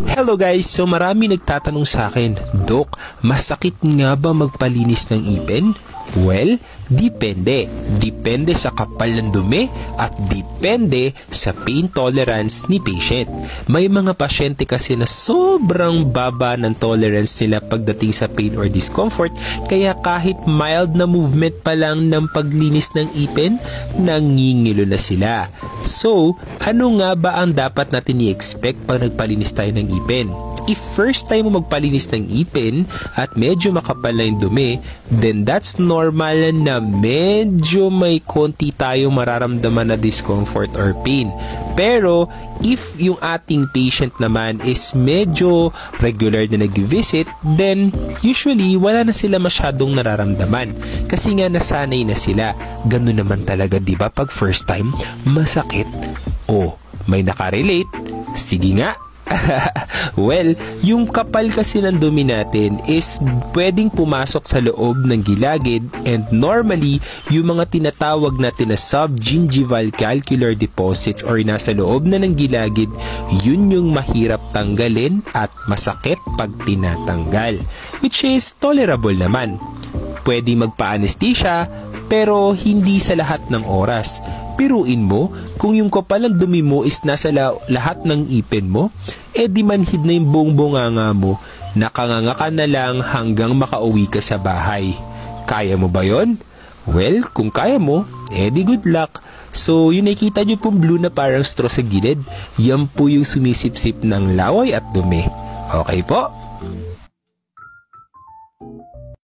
Hello guys! So marami nagtatanong sa akin, Dok, masakit nga ba magpalinis ng ipin? Well, depende. Depende sa kapal ng dumi at depende sa pain tolerance ni patient. May mga pasyente kasi na sobrang baba ng tolerance nila pagdating sa pain or discomfort, kaya kahit mild na movement pa lang ng paglinis ng ipin, nangingilo na sila. So, ano nga ba ang dapat natin i-expect pag nagpalinis tayo ng ipin? If first time mo magpalinis ng ipin at medyo makapal na yung dumi, then that's normal na medyo may konti tayong mararamdaman na discomfort or pain. Pero, if yung ating patient naman is medyo regular na nag-visit, then usually wala na sila masyadong nararamdaman. Kasi nga nasanay na sila. Ganun naman talaga, di ba? Pag first time, masakit. Oh, may nakarelate? Sige nga. Well, yung kapal kasi ng dumi natin is pwedeng pumasok sa loob ng gilagid, and normally, yung mga tinatawag natin na subgingival calcular deposits or nasa loob na ng gilagid, yun yung mahirap tanggalin at masakit pag tinatanggal, which is tolerable naman. Pwede magpa-anesthesia, pero hindi sa lahat ng oras. Piruin mo, kung yung kapal ng dumi mo is nasa lahat ng ipin mo, di manhid na yung buong bunganga mo, nakanganga ka na lang hanggang makauwi ka sa bahay. Kaya mo ba yon? Well, kung kaya mo, di good luck. So, yung nakikita nyo pong blue na parang straw sa gilid, yan po yung sumisip-sip ng laway at dumi. Okay po?